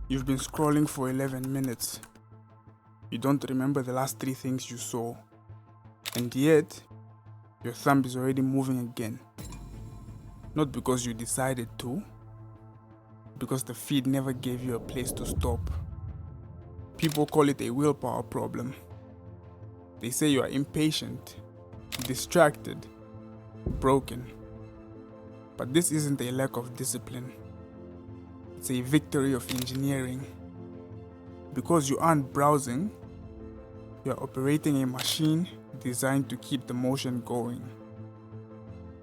You've been scrolling for 11 minutes. You don't remember the last 3 things you saw. And yet, your thumb is already moving again. Not because you decided to, because the feed never gave you a place to stop. People call it a willpower problem. They say you are impatient, distracted, broken. But this isn't a lack of discipline. It's a victory of engineering. Because you aren't browsing, you're operating a machine designed to keep the motion going.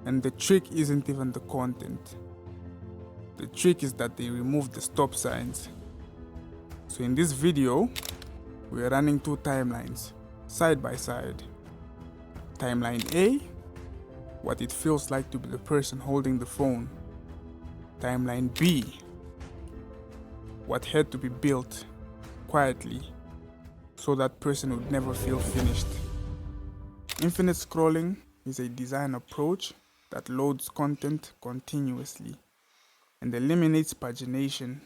And the trick isn't even the content. The trick is that they removed the stop signs. So in this video, we are running 2 timelines, side by side. Timeline A, what it feels like to be the person holding the phone. Timeline B, what had to be built quietly so that person would never feel finished. Infinite scrolling is a design approach that loads content continuously and eliminates pagination,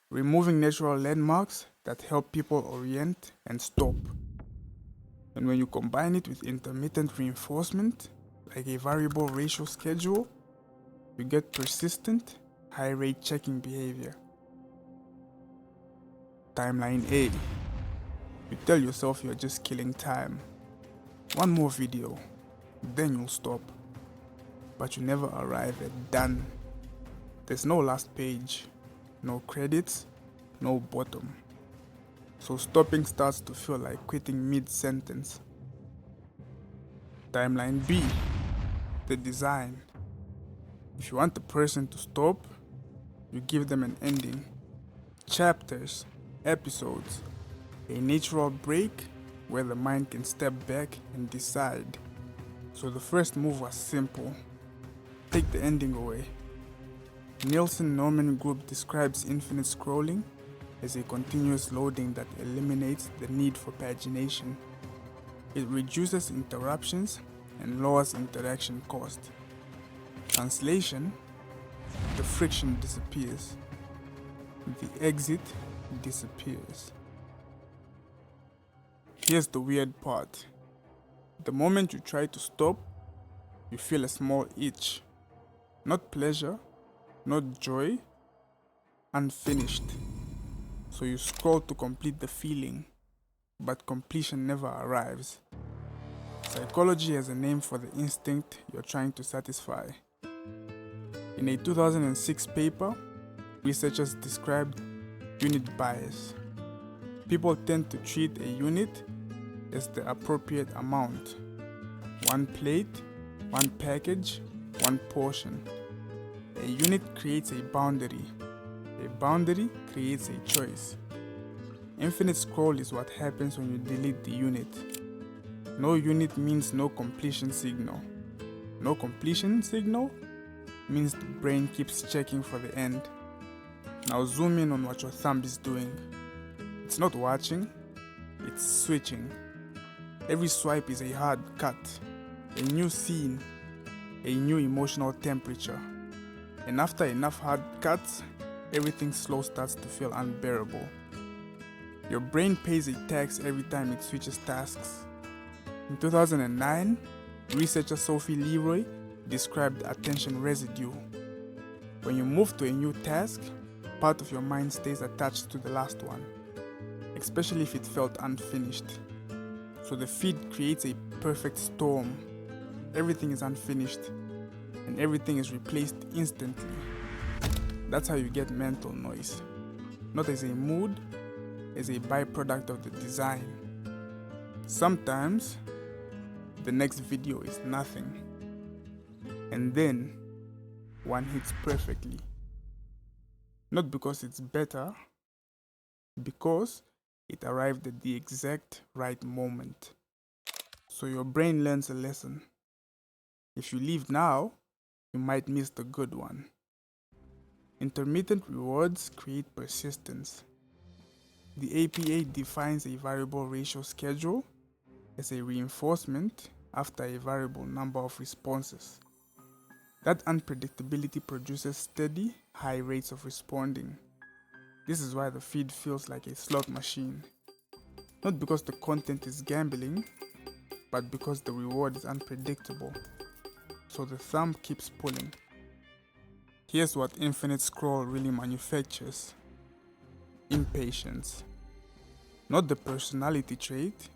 removing natural landmarks that help people orient and stop. And when you combine it with intermittent reinforcement, like a variable ratio schedule, you get persistent, high-rate checking behavior. Timeline A. You tell yourself you're just killing time. One more video, then you'll stop. But you never arrive at done. There's no last page, no credits, no bottom. So stopping starts to feel like quitting mid-sentence. Timeline B, the design. If you want the person to stop, you give them an ending. Chapters, episodes, a natural break where the mind can step back and decide. So the first move was simple. Take the ending away. Nielsen-Norman Group describes infinite scrolling as a continuous loading that eliminates the need for pagination. It reduces interruptions and lowers interaction cost. Translation: the friction disappears. The exit disappears. Here's the weird part. The moment you try to stop, you feel a small itch. Not pleasure, not joy, unfinished. So you scroll to complete the feeling, but completion never arrives. Psychology has a name for the instinct you're trying to satisfy. In a 2006 paper, researchers described unit bias. People tend to treat a unit as the appropriate amount. One plate, one package, one portion. A unit creates a boundary. A boundary creates a choice. Infinite scroll is what happens when you delete the unit. No unit means no completion signal. No completion signal means the brain keeps checking for the end. Now zoom in on what your thumb is doing. It's not watching, it's switching. Every swipe is a hard cut, a new scene, a new emotional temperature. And after enough hard cuts, everything slow starts to feel unbearable. Your brain pays a tax every time it switches tasks. In 2009, researcher Sophie Leroy described attention residue. When you move to a new task, part of your mind stays attached to the last one, especially if it felt unfinished. So the feed creates a perfect storm. Everything is unfinished, and everything is replaced instantly. That's how you get mental noise. Not as a mood, as a byproduct of the design. Sometimes, the next video is nothing. And then, one hits perfectly. Not because it's better, because it arrived at the exact right moment. So your brain learns a lesson. If you leave now, you might miss the good one. Intermittent rewards create persistence. The APA defines a variable ratio schedule as a reinforcement after a variable number of responses. That unpredictability produces steady, high rates of responding. This is why the feed feels like a slot machine. Not because the content is gambling, but because the reward is unpredictable. So the thumb keeps pulling. Here's what infinite scroll really manufactures: impatience. Not the personality trait,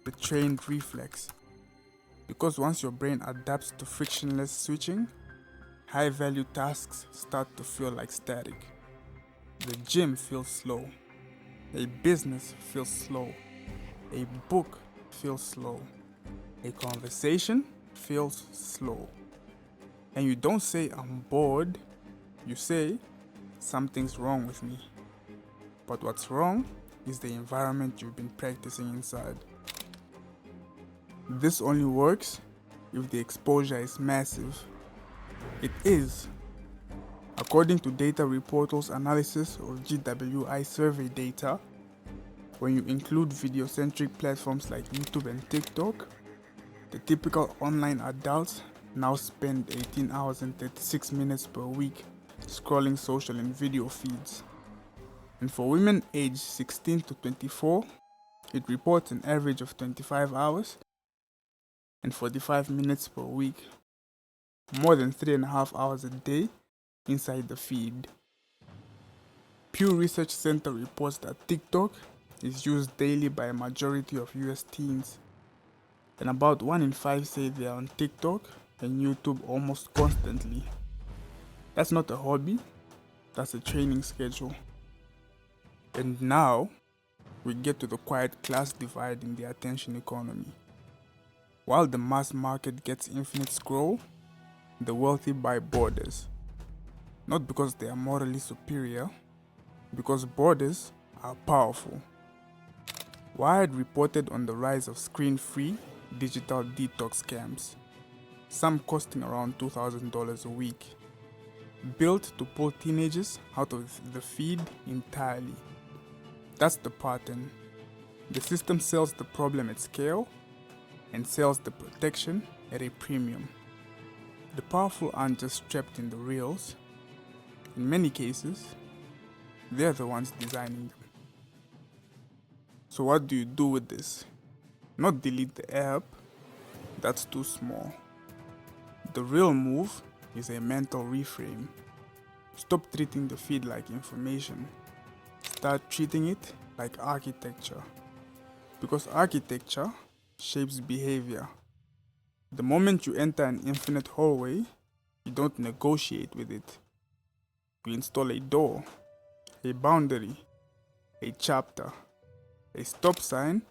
the trained reflex. Because once your brain adapts to frictionless switching, high value tasks start to feel like static. The gym feels slow. A business feels slow. A book feels slow. A conversation feels slow. And you don't say I'm bored, you say something's wrong with me. But what's wrong is the environment you've been practicing inside. This only works if the exposure is massive. It is. According to Data Reportal's analysis of GWI survey data, when you include video-centric platforms like YouTube and TikTok, the typical online adult now spend 18 hours and 36 minutes per week scrolling social and video feeds. And for women aged 16 to 24, it reports an average of 25 hours and 45 minutes per week, more than 3.5 hours a day inside the feed. Pew Research Center reports that TikTok is used daily by a majority of US teens, and about 1 in 5 say they are on TikTok and YouTube almost constantly. That's not a hobby, that's a training schedule. And now, we get to the quiet class divide in the attention economy. While the mass market gets infinite scroll, the wealthy buy borders. Not because they are morally superior, because borders are powerful. Wired reported on the rise of screen-free digital detox scams, some costing around $2,000 a week, built to pull teenagers out of the feed entirely. That's the pattern. The system sells the problem at scale and sells the protection at a premium. The powerful aren't just trapped in the reels. In many cases, they're the ones designing them. So what do you do with this? Not delete the app, that's too small. The real move is a mental reframe. Stop treating the feed like information. Start treating it like architecture. Because architecture shapes behavior. The moment you enter an infinite hallway, you don't negotiate with it. You install a door, a boundary, a chapter, a stop sign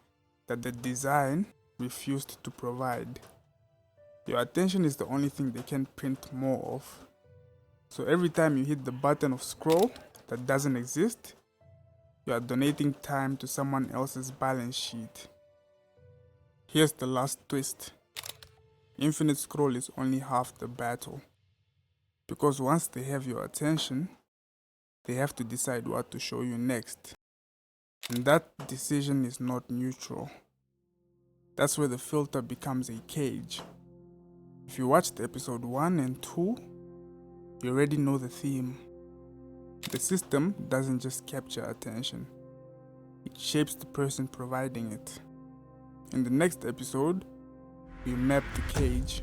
that the design refused to provide. Your attention is the only thing they can print more of. So every time you hit the button of scroll that doesn't exist, you are donating time to someone else's balance sheet. Here's the last twist. Infinite scroll is only half the battle. Because once they have your attention, they have to decide what to show you next. And that decision is not neutral. That's where the filter becomes a cage. If you watched episode 1 and 2, you already know the theme. The system doesn't just capture attention, it shapes the person providing it. In the next episode, we map the cage.